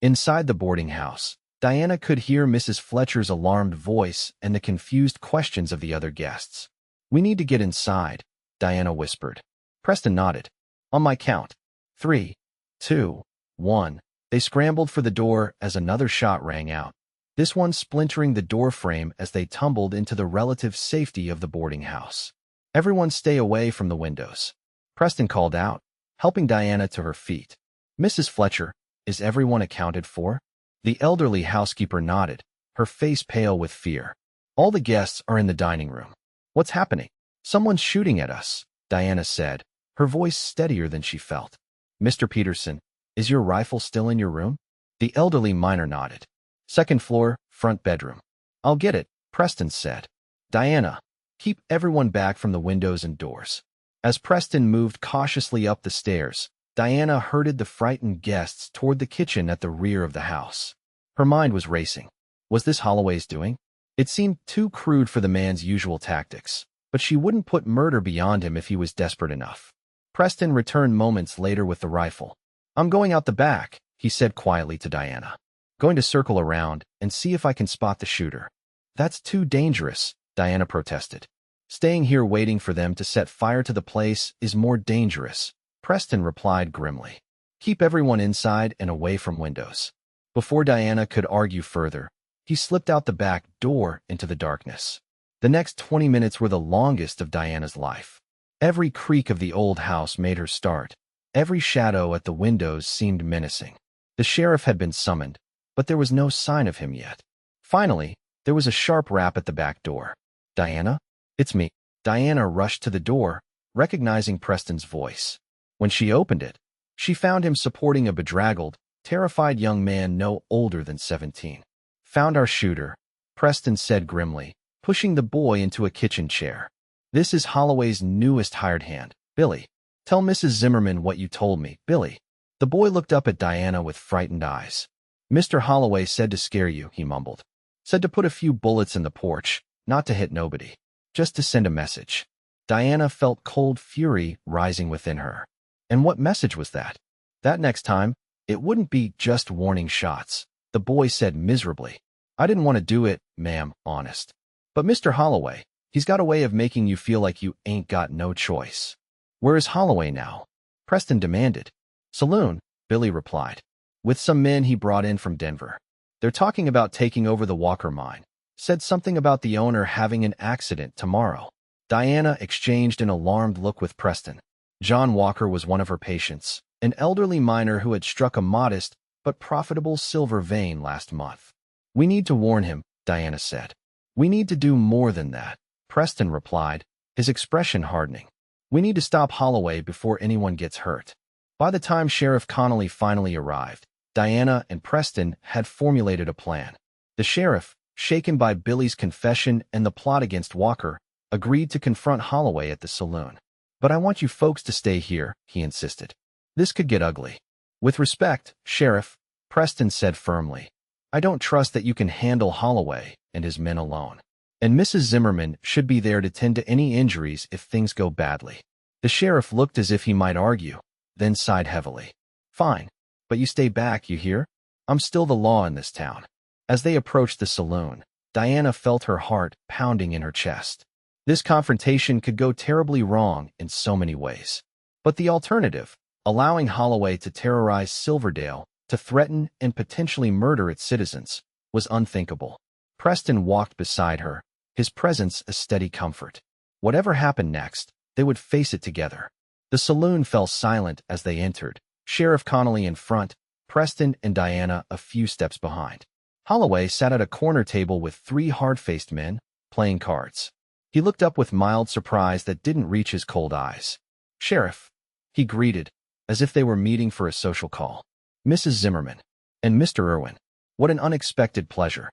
A: Inside the boarding house, Diana could hear Mrs. Fletcher's alarmed voice and the confused questions of the other guests. "We need to get inside," Diana whispered. Preston nodded. "On my count. 3, 2, 1. They scrambled for the door as another shot rang out, this one splintering the door frame as they tumbled into the relative safety of the boarding house. "Everyone stay away from the windows," Preston called out, helping Diana to her feet. "Mrs. Fletcher, is everyone accounted for?" The elderly housekeeper nodded, her face pale with fear. "All the guests are in the dining room." "What's happening?" "Someone's shooting at us," Diana said, her voice steadier than she felt. "Mr. Peterson, is your rifle still in your room?" The elderly miner nodded. "Second floor, front bedroom." "I'll get it," Preston said. "Diana, keep everyone back from the windows and doors." As Preston moved cautiously up the stairs, Diana herded the frightened guests toward the kitchen at the rear of the house. Her mind was racing. Was this Holloway's doing? It seemed too crude for the man's usual tactics, but she wouldn't put murder beyond him if he was desperate enough. Preston returned moments later with the rifle. "I'm going out the back," he said quietly to Diana. "Going to circle around and see if I can spot the shooter." "That's too dangerous," Diana protested. "Staying here waiting for them to set fire to the place is more dangerous," Preston replied grimly. "Keep everyone inside and away from windows." Before Diana could argue further, he slipped out the back door into the darkness. The next 20 minutes were the longest of Diana's life. Every creak of the old house made her start. Every shadow at the windows seemed menacing. The sheriff had been summoned, but there was no sign of him yet. Finally, there was a sharp rap at the back door. "Diana? It's me." Diana rushed to the door, recognizing Preston's voice. When she opened it, she found him supporting a bedraggled, terrified young man no older than 17. "Found our shooter," Preston said grimly, pushing the boy into a kitchen chair. "This is Holloway's newest hired hand, Billy. Tell Mrs. Zimmerman what you told me, Billy." The boy looked up at Diana with frightened eyes. "Mr. Holloway said to scare you," he mumbled. "Said to put a few bullets in the porch, not to hit nobody. Just to send a message." Diana felt cold fury rising within her. And what message was that? That next time, it wouldn't be just warning shots, the boy said miserably. "I didn't want to do it, ma'am, honest. But Mr. Holloway, he's got a way of making you feel like you ain't got no choice." "Where is Holloway now?" Preston demanded. "Saloon," Billy replied. with some men he brought in from Denver. They're talking about taking over the Walker mine. Said something about the owner having an accident tomorrow. Diana exchanged an alarmed look with Preston. John Walker was one of her patients, an elderly miner who had struck a modest but profitable silver vein last month. We need to warn him, Diana said. We need to do more than that, Preston replied, his expression hardening. We need to stop Holloway before anyone gets hurt. By the time Sheriff Connolly finally arrived, Diana and Preston had formulated a plan. The sheriff, shaken by Billy's confession and the plot against Walker, agreed to confront Holloway at the saloon. But I want you folks to stay here, he insisted. This could get ugly. With respect, Sheriff, Preston said firmly. I don't trust that you can handle Holloway and his men alone. And Mrs. Zimmerman should be there to tend to any injuries if things go badly. The sheriff looked as if he might argue, then sighed heavily. Fine, but you stay back, you hear? I'm still the law in this town. As they approached the saloon, Diana felt her heart pounding in her chest. This confrontation could go terribly wrong in so many ways. But the alternative, allowing Holloway to terrorize Silverdale, to threaten and potentially murder its citizens, was unthinkable. Preston walked beside her, his presence a steady comfort. Whatever happened next, they would face it together. The saloon fell silent as they entered, Sheriff Connolly in front, Preston and Diana a few steps behind. Holloway sat at a corner table with three hard-faced men, playing cards. He looked up with mild surprise that didn't reach his cold eyes. Sheriff, he greeted, as if they were meeting for a social call. Mrs. Zimmerman. And Mr. Irwin. What an unexpected pleasure.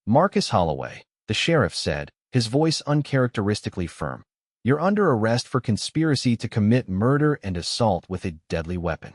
A: Marcus Holloway, the sheriff said, his voice uncharacteristically firm. You're under arrest for conspiracy to commit murder and assault with a deadly weapon.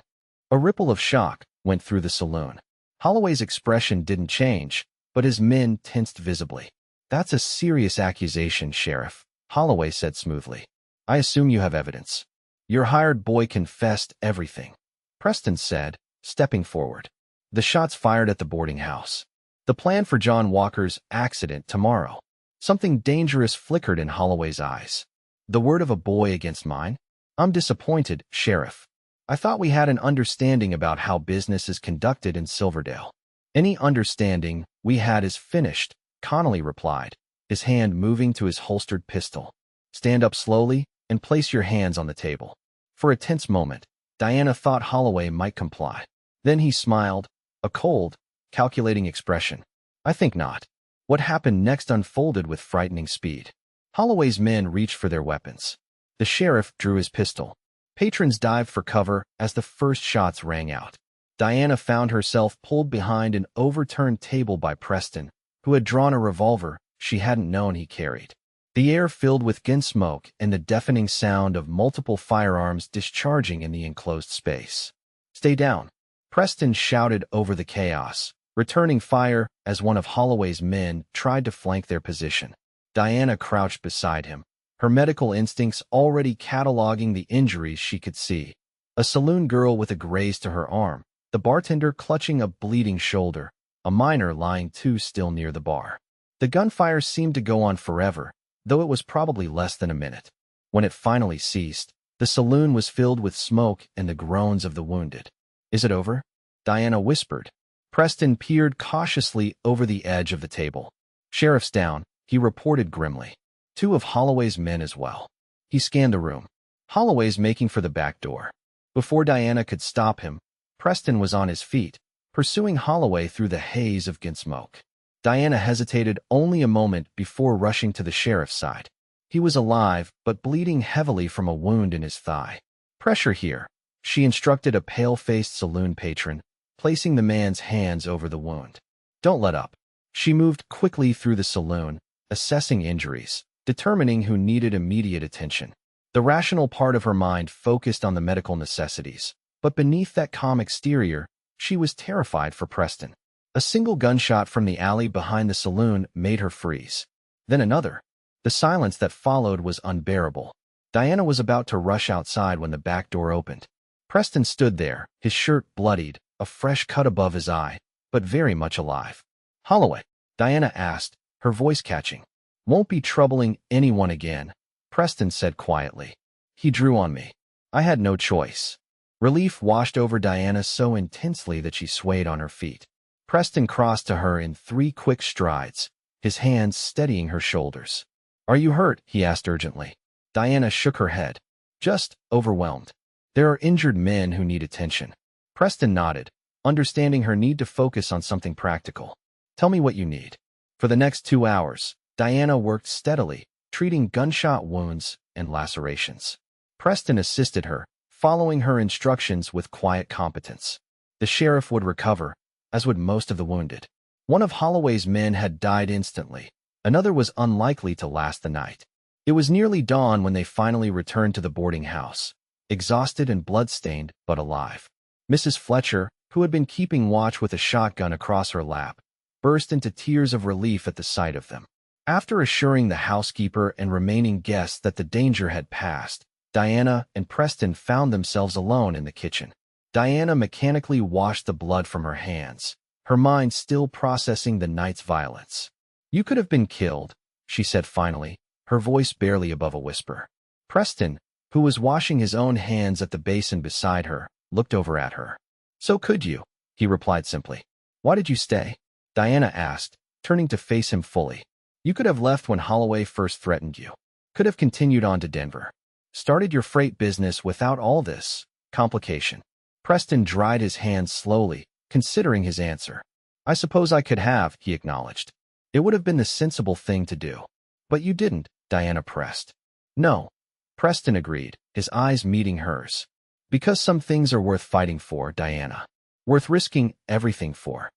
A: A ripple of shock went through the saloon. Holloway's expression didn't change, but his men tensed visibly. That's a serious accusation, Sheriff, Holloway said smoothly. I assume you have evidence. Your hired boy confessed everything, Preston said, stepping forward. The shots fired at the boarding house. The plan for John Walker's accident tomorrow. Something dangerous flickered in Holloway's eyes. The word of a boy against mine? I'm disappointed, Sheriff. I thought we had an understanding about how business is conducted in Silverdale. Any understanding we had is finished, Connolly replied, his hand moving to his holstered pistol. Stand up slowly and place your hands on the table. For a tense moment, Diana thought Holloway might comply. Then he smiled, a cold, calculating expression. I think not. What happened next unfolded with frightening speed. Holloway's men reached for their weapons. The sheriff drew his pistol. Patrons dived for cover as the first shots rang out. Diana found herself pulled behind an overturned table by Preston, who had drawn a revolver she hadn't known he carried. The air filled with gun smoke and the deafening sound of multiple firearms discharging in the enclosed space. Stay down, Preston shouted over the chaos, returning fire as one of Holloway's men tried to flank their position. Diana crouched beside him, her medical instincts already cataloging the injuries she could see. A saloon girl with a graze to her arm, the bartender clutching a bleeding shoulder, a miner lying too still near the bar. The gunfire seemed to go on forever, though it was probably less than a minute. When it finally ceased, the saloon was filled with smoke and the groans of the wounded. Is it over? Diana whispered. Preston peered cautiously over the edge of the table. Sheriff's down, he reported grimly. Two of Holloway's men as well. He scanned the room. Holloway's making for the back door. Before Diana could stop him, Preston was on his feet, pursuing Holloway through the haze of gun smoke. Diana hesitated only a moment before rushing to the sheriff's side. He was alive, but bleeding heavily from a wound in his thigh. Pressure here, she instructed a pale-faced saloon patron, placing the man's hands over the wound. Don't let up. She moved quickly through the saloon, assessing injuries, determining who needed immediate attention. The rational part of her mind focused on the medical necessities, but beneath that calm exterior, she was terrified for Preston. A single gunshot from the alley behind the saloon made her freeze. Then another. The silence that followed was unbearable. Diana was about to rush outside when the back door opened. Preston stood there, his shirt bloodied, a fresh cut above his eye, but very much alive. Holloway, Diana asked, her voice catching. Won't be troubling anyone again, Preston said quietly. He drew on me. I had no choice. Relief washed over Diana so intensely that she swayed on her feet. Preston crossed to her in 3 quick strides, his hands steadying her shoulders. "Are you hurt?" he asked urgently. Diana shook her head. "Just overwhelmed. There are injured men who need attention." Preston nodded, understanding her need to focus on something practical. "Tell me what you need." For the next 2 hours, Diana worked steadily, treating gunshot wounds and lacerations. Preston assisted her, following her instructions with quiet competence. The sheriff would recover, as would most of the wounded. One of Holloway's men had died instantly. Another was unlikely to last the night. It was nearly dawn when they finally returned to the boarding house, exhausted and blood-stained, but alive. Mrs. Fletcher, who had been keeping watch with a shotgun across her lap, burst into tears of relief at the sight of them. After assuring the housekeeper and remaining guests that the danger had passed, Diana and Preston found themselves alone in the kitchen. Diana mechanically washed the blood from her hands, her mind still processing the night's violence. "You could have been killed," she said finally, her voice barely above a whisper. Preston, who was washing his own hands at the basin beside her, looked over at her. "So could you," he replied simply. "Why did you stay?" Diana asked, turning to face him fully. "You could have left when Holloway first threatened you. Could have continued on to Denver. Started your freight business without all this complication." Preston dried his hands slowly, considering his answer. "I suppose I could have," he acknowledged. "It would have been the sensible thing to do." "But you didn't," Diana pressed. "No," Preston agreed, his eyes meeting hers. "Because some things are worth fighting for, Diana. Worth risking everything for."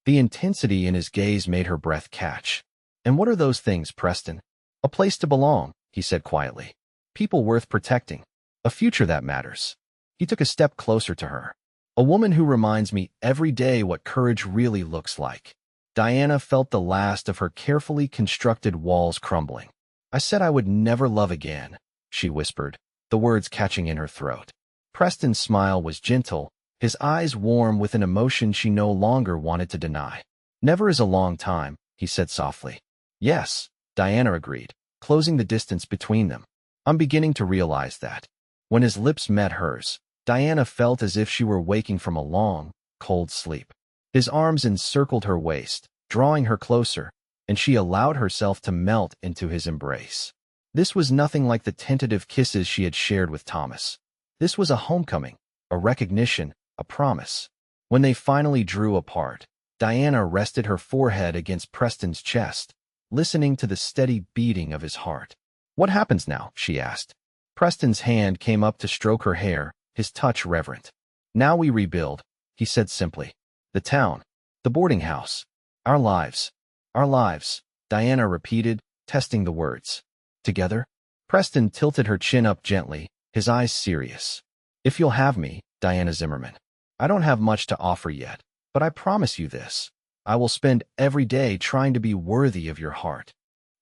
A: The intensity in his gaze made her breath catch. "And what are those things, Preston?" "A place to belong," he said quietly. "People worth protecting. A future that matters." He took a step closer to her. "A woman who reminds me every day what courage really looks like." Diana felt the last of her carefully constructed walls crumbling. "I said I would never love again," she whispered, the words catching in her throat. Preston's smile was gentle, his eyes warm with an emotion she no longer wanted to deny. "Never is a long time," he said softly. "Yes," Diana agreed, closing the distance between them. "I'm beginning to realize that." When his lips met hers, Diana felt as if she were waking from a long, cold sleep. His arms encircled her waist, drawing her closer, and she allowed herself to melt into his embrace. This was nothing like the tentative kisses she had shared with Thomas. This was a homecoming, a recognition, a promise. When they finally drew apart, Diana rested her forehead against Preston's chest, listening to the steady beating of his heart. "What happens now?" she asked. Preston's hand came up to stroke her hair, his touch reverent. "Now we rebuild," he said simply. "The town, the boarding house, our lives." "Our lives," Diana repeated, testing the words. "Together?" Preston tilted her chin up gently, his eyes serious. "If you'll have me, Diana Zimmerman. I don't have much to offer yet, but I promise you this. I will spend every day trying to be worthy of your heart."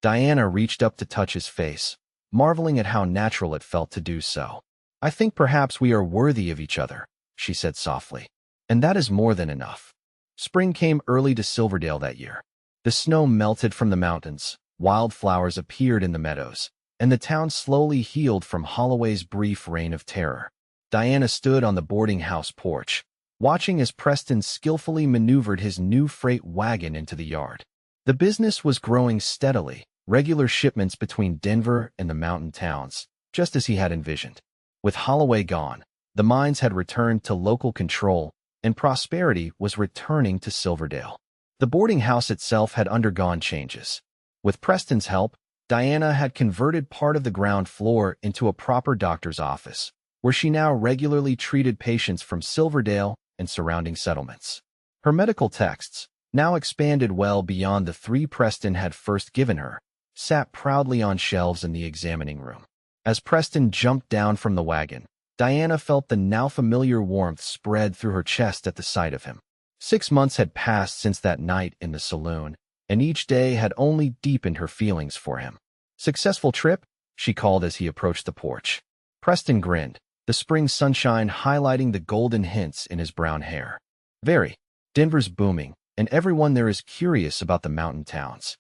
A: Diana reached up to touch his face, marveling at how natural it felt to do so. "I think perhaps we are worthy of each other," she said softly. "And that is more than enough." Spring came early to Silverdale that year. The snow melted from the mountains, wildflowers appeared in the meadows, and the town slowly healed from Holloway's brief reign of terror. Diana stood on the boarding house porch, watching as Preston skillfully maneuvered his new freight wagon into the yard. The business was growing steadily, regular shipments between Denver and the mountain towns, just as he had envisioned. With Holloway gone, the mines had returned to local control, and prosperity was returning to Silverdale. The boarding house itself had undergone changes. With Preston's help, Diana had converted part of the ground floor into a proper doctor's office, where she now regularly treated patients from Silverdale and surrounding settlements. Her medical texts, now expanded well beyond the 3 Preston had first given her, sat proudly on shelves in the examining room. As Preston jumped down from the wagon, Diana felt the now familiar warmth spread through her chest at the sight of him. 6 months had passed since that night in the saloon, and each day had only deepened her feelings for him. "Successful trip?" she called as he approached the porch. Preston grinned, the spring sunshine highlighting the golden hints in his brown hair. "Very. Denver's booming, and everyone there is curious about the mountain towns."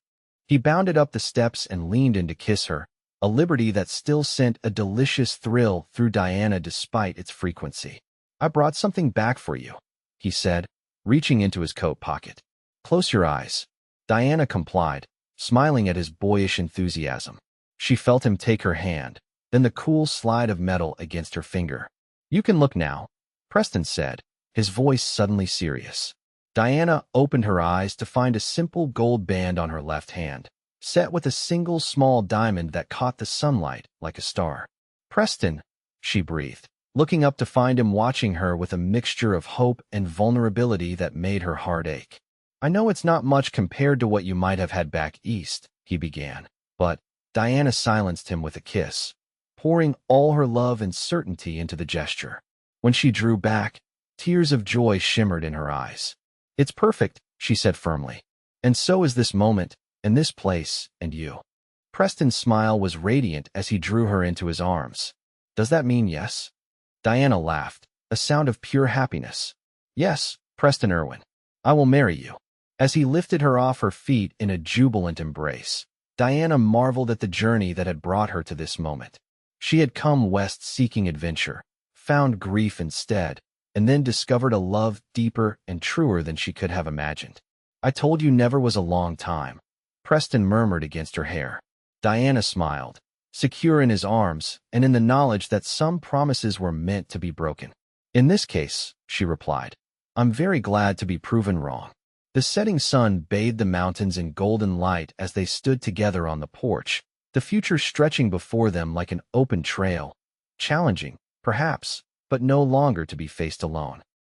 A: He bounded up the steps and leaned in to kiss her, a liberty that still sent a delicious thrill through Diana despite its frequency. "I brought something back for you," he said, reaching into his coat pocket. "Close your eyes." Diana complied, smiling at his boyish enthusiasm. She felt him take her hand, then the cool slide of metal against her finger. "You can look now," Preston said, his voice suddenly serious. Diana opened her eyes to find a simple gold band on her left hand, set with a single small diamond that caught the sunlight like a star. "Preston," she breathed, looking up to find him watching her with a mixture of hope and vulnerability that made her heart ache. "I know it's not much compared to what you might have had back east," he began, but Diana silenced him with a kiss, pouring all her love and certainty into the gesture. When she drew back, tears of joy shimmered in her eyes. "It's perfect," she said firmly. "And so is this moment, and this place, and you." Preston's smile was radiant as he drew her into his arms. "Does that mean yes?" Diana laughed, a sound of pure happiness. "Yes, Preston Irwin. I will marry you." As he lifted her off her feet in a jubilant embrace, Diana marveled at the journey that had brought her to this moment. She had come west seeking adventure, found grief instead, and then discovered a love deeper and truer than she could have imagined. "I told you never was a long time," Preston murmured against her hair. Diana smiled, secure in his arms and in the knowledge that some promises were meant to be broken. "In this case," she replied, "I'm very glad to be proven wrong." The setting sun bathed the mountains in golden light as they stood together on the porch, the future stretching before them like an open trail, challenging, perhaps, but no longer to be faced alone.